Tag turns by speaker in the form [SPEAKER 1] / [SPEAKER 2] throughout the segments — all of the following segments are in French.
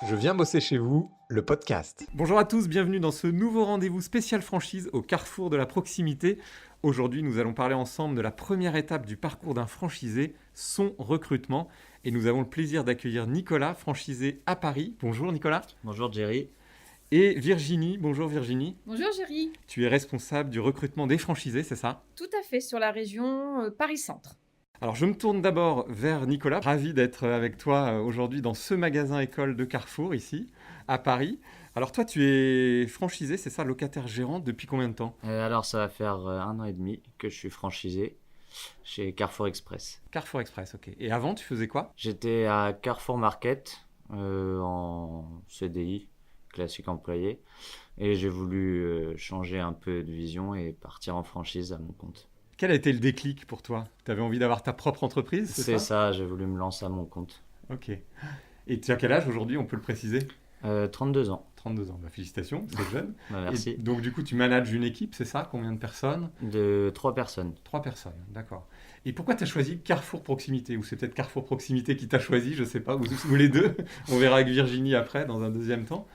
[SPEAKER 1] Je viens bosser chez vous, le podcast.
[SPEAKER 2] Bonjour à tous, bienvenue dans ce nouveau rendez-vous spécial franchise au carrefour de la proximité. Aujourd'hui, nous allons parler ensemble de la première étape du parcours d'un franchisé, son recrutement. Et nous avons le plaisir d'accueillir Nicolas, franchisé à Paris. Bonjour Nicolas.
[SPEAKER 3] Bonjour Jerry.
[SPEAKER 2] Et Virginie. Bonjour Virginie.
[SPEAKER 4] Bonjour Géry.
[SPEAKER 2] Tu es responsable du recrutement des franchisés, c'est ça ?
[SPEAKER 4] Tout à fait, sur la région Paris-Centre.
[SPEAKER 2] Alors je me tourne d'abord vers Nicolas. Ravi d'être avec toi aujourd'hui dans ce magasin école de Carrefour ici, à Paris. Alors toi, tu es franchisé, c'est ça, locataire gérant depuis combien de temps ?
[SPEAKER 3] Alors ça va faire 1 an et demi que je suis franchisé chez Carrefour Express.
[SPEAKER 2] Carrefour Express, ok. Et avant, tu faisais quoi ?
[SPEAKER 3] J'étais à Carrefour Market en CDI, classique employé, et j'ai voulu changer un peu de vision et partir en franchise à mon compte.
[SPEAKER 2] Quel a été le déclic pour toi ? Tu avais envie d'avoir ta propre entreprise,
[SPEAKER 3] C'est ça, j'ai voulu me lancer à mon compte.
[SPEAKER 2] Ok. Et tu as quel âge aujourd'hui, on peut le préciser ?
[SPEAKER 3] 32 ans.
[SPEAKER 2] 32 ans, félicitations, c'est jeune.
[SPEAKER 3] Merci.
[SPEAKER 2] Et donc du coup, tu manages une équipe, c'est ça ? Combien de personnes ?
[SPEAKER 3] De 3 personnes.
[SPEAKER 2] 3 personnes, d'accord. Et pourquoi tu as choisi Carrefour Proximité ? Ou c'est peut-être Carrefour Proximité qui t'a choisi, je ne sais pas, ou les deux. On verra avec Virginie après, dans un deuxième temps.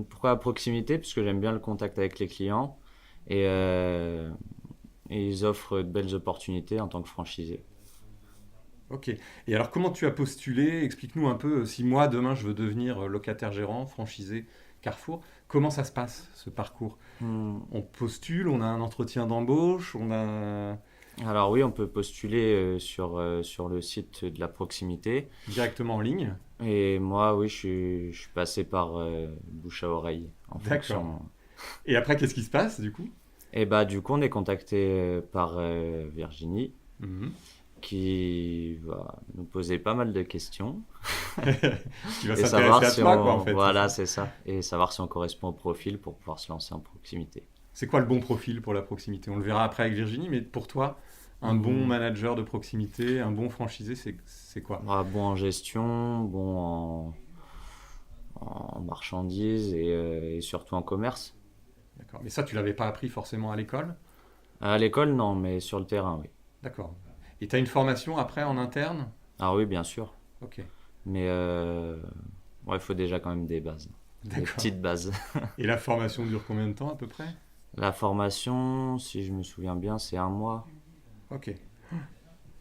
[SPEAKER 3] Pourquoi à proximité ? Parce que j'aime bien le contact avec les clients et ils offrent de belles opportunités en tant que franchisé.
[SPEAKER 2] Ok. Et alors, comment tu as postulé ? Explique-nous un peu, si moi, demain, je veux devenir locataire gérant, franchisé Carrefour, comment ça se passe, ce parcours ? On postule, on a un entretien d'embauche, on a
[SPEAKER 3] Alors oui, on peut postuler sur le site de la proximité.
[SPEAKER 2] directement en ligne.
[SPEAKER 3] Et moi, oui, je suis passé par bouche à oreille. En
[SPEAKER 2] D'accord.
[SPEAKER 3] fonction.
[SPEAKER 2] Et après, qu'est-ce qui se passe, du coup ?
[SPEAKER 3] Et bah, du coup, on est contacté par Virginie, qui va nous poser pas mal de questions.
[SPEAKER 2] Qui va
[SPEAKER 3] Et
[SPEAKER 2] s'intéresser
[SPEAKER 3] savoir
[SPEAKER 2] à
[SPEAKER 3] si
[SPEAKER 2] toi,
[SPEAKER 3] on...
[SPEAKER 2] quoi, en fait.
[SPEAKER 3] Voilà, c'est ça. Et savoir si on correspond au profil pour pouvoir se lancer en proximité.
[SPEAKER 2] C'est quoi le bon profil pour la proximité ? On le verra après avec Virginie, mais pour toi, un bon manager de proximité, un bon franchisé, c'est quoi ?
[SPEAKER 3] Bon en gestion, bon en marchandises et surtout en commerce.
[SPEAKER 2] D'accord. Mais ça, tu l'avais pas appris forcément à l'école ?
[SPEAKER 3] À l'école, non, mais sur le terrain, oui.
[SPEAKER 2] D'accord. Et tu as une formation après en interne ?
[SPEAKER 3] Ah oui, bien sûr.
[SPEAKER 2] Ok.
[SPEAKER 3] Mais il faut déjà quand même des bases. Des
[SPEAKER 2] D'accord.
[SPEAKER 3] petites bases.
[SPEAKER 2] Et la formation dure combien de temps à peu près ?
[SPEAKER 3] La formation, si je me souviens bien, c'est 1 mois.
[SPEAKER 2] Ok.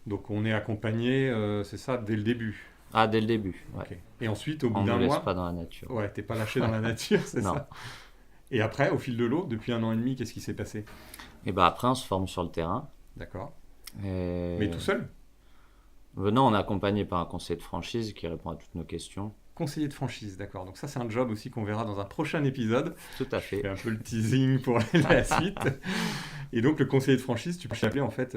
[SPEAKER 2] Donc on est accompagné, c'est ça, dès le début.
[SPEAKER 3] Ah, dès le début, ouais.
[SPEAKER 2] Ok. Et ensuite, au bout
[SPEAKER 3] On ne
[SPEAKER 2] d'un
[SPEAKER 3] nous laisse
[SPEAKER 2] mois,
[SPEAKER 3] pas dans la nature.
[SPEAKER 2] ouais, t'es pas lâché dans la nature, c'est
[SPEAKER 3] Non.
[SPEAKER 2] ça. Et après, au fil de l'eau, depuis 1 an et demi, qu'est-ce qui s'est passé ?
[SPEAKER 3] Et bah après, on se forme sur le terrain.
[SPEAKER 2] D'accord.
[SPEAKER 3] Et...
[SPEAKER 2] Mais tout seul ?
[SPEAKER 3] Non, on est accompagné par un conseiller de franchise qui répond à toutes nos questions.
[SPEAKER 2] Conseiller de franchise, d'accord. Donc ça, c'est un job aussi qu'on verra dans un prochain épisode.
[SPEAKER 3] Tout à
[SPEAKER 2] Je
[SPEAKER 3] fait.
[SPEAKER 2] fais un peu le teasing pour la suite. Et donc, le conseiller de franchise, tu peux t'appeler en fait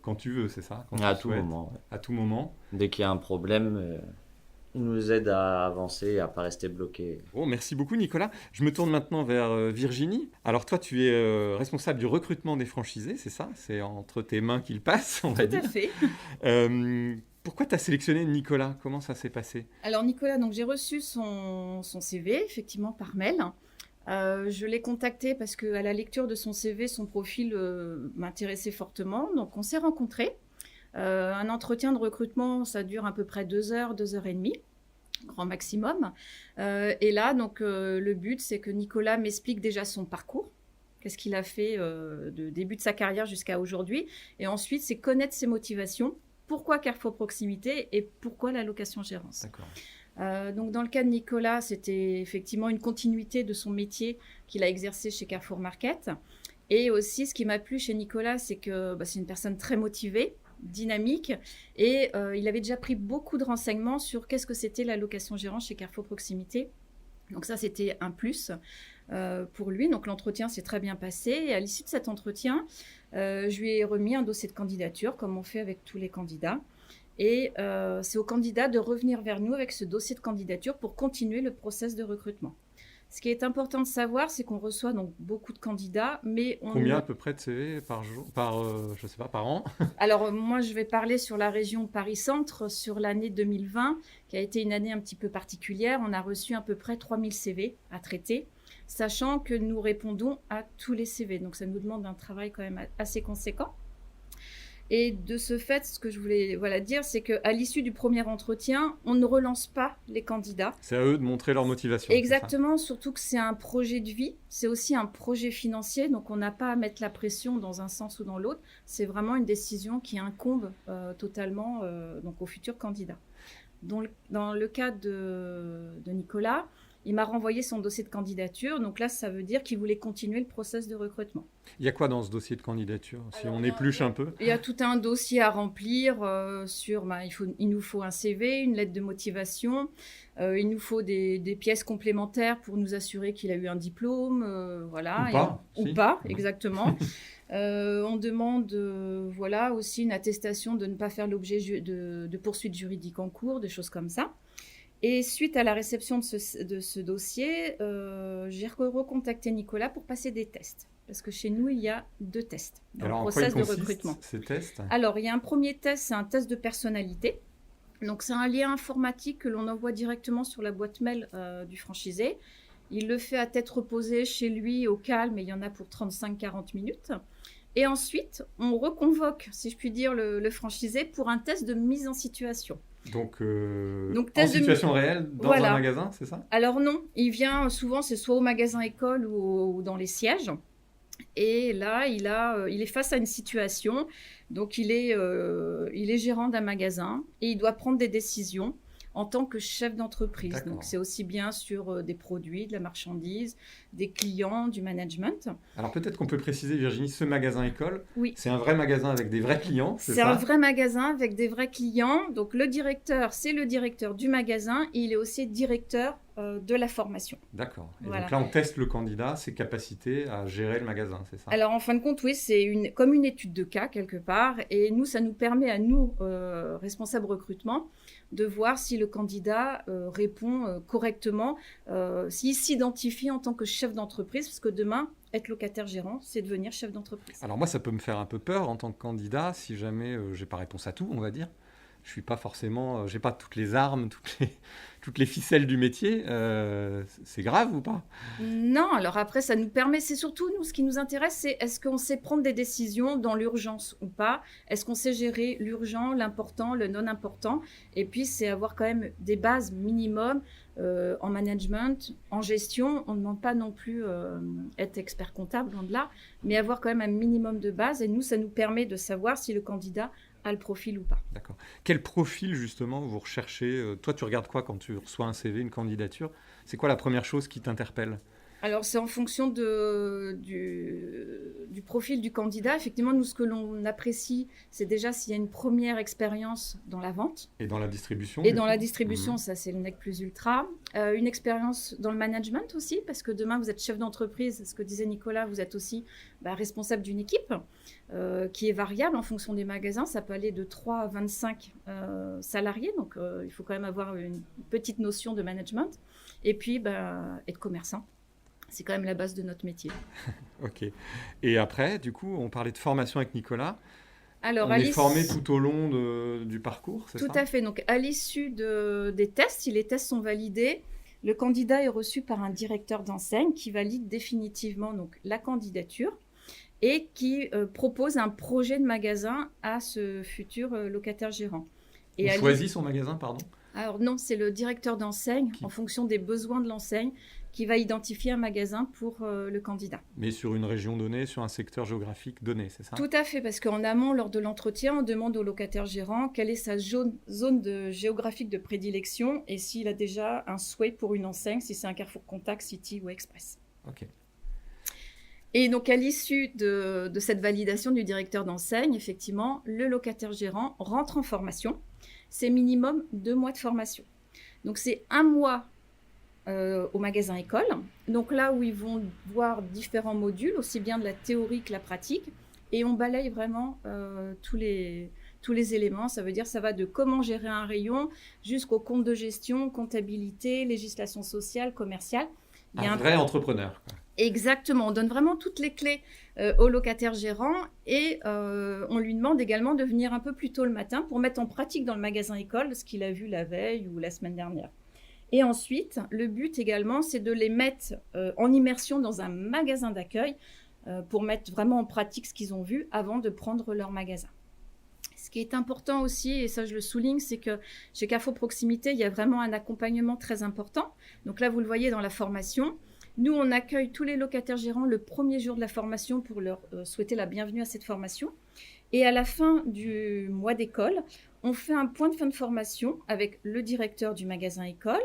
[SPEAKER 2] quand tu veux, c'est ça ? Quand
[SPEAKER 3] À
[SPEAKER 2] tu
[SPEAKER 3] tout
[SPEAKER 2] souhaites.
[SPEAKER 3] moment. Ouais.
[SPEAKER 2] À tout moment.
[SPEAKER 3] Dès qu'il y a un problème, il nous aide à avancer et à ne pas rester bloqué.
[SPEAKER 2] Bon, merci beaucoup Nicolas. Je me tourne maintenant vers Virginie. Alors toi, tu es responsable du recrutement des franchisés, c'est ça ? C'est entre tes mains qu'il passe, on va
[SPEAKER 4] Tout à
[SPEAKER 2] dire.
[SPEAKER 4] fait.
[SPEAKER 2] Pourquoi tu as sélectionné Nicolas ? Comment ça s'est passé ?
[SPEAKER 4] Alors Nicolas, donc j'ai reçu son CV, effectivement, par mail. Je l'ai contacté parce qu'à la lecture de son CV, son profil m'intéressait fortement. Donc on s'est rencontrés. Un entretien de recrutement, ça dure à peu près 2 heures, 2 heures et demie, grand maximum. Et là, donc, le but, c'est que Nicolas m'explique déjà son parcours. Qu'est-ce qu'il a fait de début de sa carrière jusqu'à aujourd'hui. Et ensuite, c'est connaître ses motivations. Pourquoi Carrefour Proximité et pourquoi la location-gérance.
[SPEAKER 2] D'accord.
[SPEAKER 4] Donc, dans le cas de Nicolas, c'était effectivement une continuité de son métier qu'il a exercé chez Carrefour Market. Et aussi, ce qui m'a plu chez Nicolas, c'est que c'est une personne très motivée, dynamique, et il avait déjà pris beaucoup de renseignements sur qu'est-ce que c'était la location-gérance chez Carrefour Proximité. Donc ça, c'était un plus pour lui. Donc l'entretien s'est très bien passé. Et à l'issue de cet entretien, je lui ai remis un dossier de candidature, comme on fait avec tous les candidats. Et c'est au candidat de revenir vers nous avec ce dossier de candidature pour continuer le process de recrutement. Ce qui est important de savoir, c'est qu'on reçoit donc beaucoup de candidats, mais
[SPEAKER 2] Combien à peu près de CV par jour, je sais pas, par an ?
[SPEAKER 4] Alors moi, je vais parler sur la région Paris-Centre, sur l'année 2020, qui a été une année un petit peu particulière. On a reçu à peu près 3000 CV à traiter, sachant que nous répondons à tous les CV. Donc ça nous demande un travail quand même assez conséquent. Et de ce fait, ce que je voulais dire, c'est qu'à l'issue du premier entretien, on ne relance pas les candidats.
[SPEAKER 2] C'est à eux de montrer leur motivation.
[SPEAKER 4] Exactement, surtout que c'est un projet de vie, c'est aussi un projet financier, donc on n'a pas à mettre la pression dans un sens ou dans l'autre. C'est vraiment une décision qui incombe totalement donc aux futurs candidats. Dans le cas de Nicolas, il m'a renvoyé son dossier de candidature. Donc là, ça veut dire qu'il voulait continuer le process de recrutement.
[SPEAKER 2] Il y a quoi dans ce dossier de candidature, si on épluche un peu?
[SPEAKER 4] Il y a tout un dossier à remplir il nous faut un CV, une lettre de motivation. Il nous faut des pièces complémentaires pour nous assurer qu'il a eu un diplôme. Ou pas, exactement. On demande aussi une attestation de ne pas faire l'objet de poursuites juridiques en cours, des choses comme ça. Et suite à la réception de ce dossier, j'ai recontacté Nicolas pour passer des tests. Parce que chez nous, il y a 2 tests dans le process de recrutement.
[SPEAKER 2] Ces tests?
[SPEAKER 4] Alors, il y a un premier test, c'est un test de personnalité. Donc, c'est un lien informatique que l'on envoie directement sur la boîte mail du franchisé. Il le fait à tête reposée chez lui, au calme, et il y en a pour 35-40 minutes. Et ensuite, on reconvoque, si je puis dire, le franchisé pour un test de mise en situation.
[SPEAKER 2] Donc en situation réelle, dans un magasin, c'est ça?
[SPEAKER 4] Alors non, il vient souvent, c'est soit au magasin école ou dans les sièges. Et là, il est face à une situation. Donc, il est gérant d'un magasin et il doit prendre des décisions en tant que chef d'entreprise.
[SPEAKER 2] D'accord.
[SPEAKER 4] Donc, c'est aussi bien sur des produits, de la marchandise, des clients, du management.
[SPEAKER 2] Alors, peut-être qu'on peut préciser, Virginie, ce magasin école,
[SPEAKER 4] oui.
[SPEAKER 2] C'est un vrai magasin avec des vrais clients, c'est ça?
[SPEAKER 4] C'est un vrai magasin avec des vrais clients. Donc, le directeur, c'est le directeur du magasin et il est aussi directeur de la formation.
[SPEAKER 2] D'accord. Et
[SPEAKER 4] voilà.
[SPEAKER 2] donc là, on teste le candidat, ses capacités à gérer le magasin, c'est ça?
[SPEAKER 4] Alors, en fin de compte, oui, c'est comme une étude de cas, quelque part. Et nous, ça nous permet à nous, responsables recrutement, de voir si le candidat répond correctement, s'il s'identifie en tant que chef d'entreprise, parce que demain, être locataire gérant, c'est devenir chef d'entreprise.
[SPEAKER 2] Alors moi, ça peut me faire un peu peur en tant que candidat, si jamais j'ai pas réponse à tout, on va dire. Je suis pas forcément, j'ai pas toutes les armes, toutes les ficelles du métier. C'est grave ou pas?
[SPEAKER 4] Non, alors après, ça nous permet, c'est surtout, nous, ce qui nous intéresse, c'est est-ce qu'on sait prendre des décisions dans l'urgence ou pas? Est-ce qu'on sait gérer l'urgent, l'important, le non important? Et puis, c'est avoir quand même des bases minimum en management, en gestion. On ne demande pas non plus être expert comptable, loin de là, mais avoir quand même un minimum de base. Et nous, ça nous permet de savoir si le candidat a le profil ou pas.
[SPEAKER 2] D'accord. Quel profil, justement, vous recherchez? Toi, tu regardes quoi quand tu reçois un CV, une candidature? C'est quoi la première chose qui t'interpelle?
[SPEAKER 4] Alors, c'est en fonction du profil du candidat. Effectivement, nous, ce que l'on apprécie, c'est déjà s'il y a une première expérience dans la vente.
[SPEAKER 2] Et dans la distribution?
[SPEAKER 4] Et dans la distribution, ça, c'est le nec plus ultra. Une expérience dans le management aussi, parce que demain, vous êtes chef d'entreprise. Ce que disait Nicolas, vous êtes aussi responsable d'une équipe qui est variable en fonction des magasins. Ça peut aller de 3 à 25 salariés. Donc, il faut quand même avoir une petite notion de management. Et puis, être commerçant. C'est quand même la base de notre métier.
[SPEAKER 2] Ok. Et après, du coup, on parlait de formation avec Nicolas.
[SPEAKER 4] Alors,
[SPEAKER 2] on est formé tout au long du parcours, c'est ça?
[SPEAKER 4] Tout à fait. Donc, à l'issue des tests, si les tests sont validés, le candidat est reçu par un directeur d'enseigne qui valide définitivement donc, la candidature et qui propose un projet de magasin à ce futur locataire gérant.
[SPEAKER 2] Et on choisit son magasin, pardon?
[SPEAKER 4] Alors non, c'est le directeur d'enseigne, en fonction des besoins de l'enseigne, qui va identifier un magasin pour le candidat.
[SPEAKER 2] Mais sur une région donnée, sur un secteur géographique donné, c'est ça?
[SPEAKER 4] Tout à fait, parce qu'en amont, lors de l'entretien, on demande au locataire gérant quelle est sa zone géographique de prédilection et s'il a déjà un souhait pour une enseigne, si c'est un Carrefour Contact, City ou Express.
[SPEAKER 2] Ok.
[SPEAKER 4] Et donc, à l'issue de cette validation du directeur d'enseigne, effectivement, le locataire gérant rentre en formation. C'est minimum 2 mois de formation. Donc, c'est 1 mois au magasin école. Donc, là où ils vont voir différents modules, aussi bien de la théorie que la pratique. Et on balaye vraiment tous les éléments. Ça veut dire ça va de comment gérer un rayon jusqu'au compte de gestion, comptabilité, législation sociale, commerciale.
[SPEAKER 2] Il y a un vrai entrepreneur, quoi.
[SPEAKER 4] Exactement, on donne vraiment toutes les clés au locataire gérant et on lui demande également de venir un peu plus tôt le matin pour mettre en pratique dans le magasin école ce qu'il a vu la veille ou la semaine dernière. Et ensuite, le but également, c'est de les mettre en immersion dans un magasin d'accueil pour mettre vraiment en pratique ce qu'ils ont vu avant de prendre leur magasin. Ce qui est important aussi, et ça je le souligne, c'est que chez Carrefour Proximité, il y a vraiment un accompagnement très important. Donc là, vous le voyez dans la formation. Nous, on accueille tous les locataires gérants le premier jour de la formation pour leur souhaiter la bienvenue à cette formation. Et à la fin du mois d'école, on fait un point de fin de formation avec le directeur du magasin école,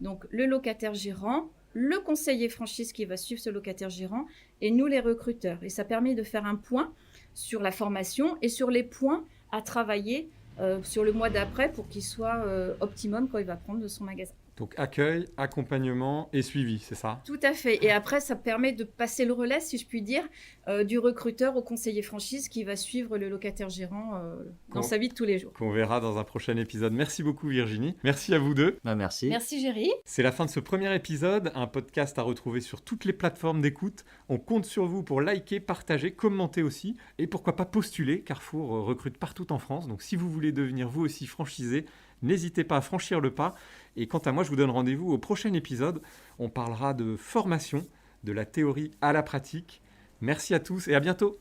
[SPEAKER 4] donc le locataire gérant, le conseiller franchise qui va suivre ce locataire gérant et nous les recruteurs. Et ça permet de faire un point sur la formation et sur les points à travailler sur le mois d'après pour qu'il soit optimum quand il va prendre de son magasin.
[SPEAKER 2] Donc accueil, accompagnement et suivi, c'est ça?
[SPEAKER 4] Tout à fait. Et après, ça permet de passer le relais, si je puis dire, du recruteur au conseiller franchise qui va suivre le locataire gérant dans sa vie de tous les jours.
[SPEAKER 2] Qu'on verra dans un prochain épisode. Merci beaucoup Virginie. Merci à vous deux.
[SPEAKER 3] Merci.
[SPEAKER 4] Merci Géry.
[SPEAKER 2] C'est la fin de ce premier épisode, un podcast à retrouver sur toutes les plateformes d'écoute. On compte sur vous pour liker, partager, commenter aussi et pourquoi pas postuler. Carrefour recrute partout en France. Donc si vous voulez devenir vous aussi franchisé, n'hésitez pas à franchir le pas. Et quant à moi, je vous donne rendez-vous au prochain épisode. On parlera de formation, de la théorie à la pratique. Merci à tous et à bientôt.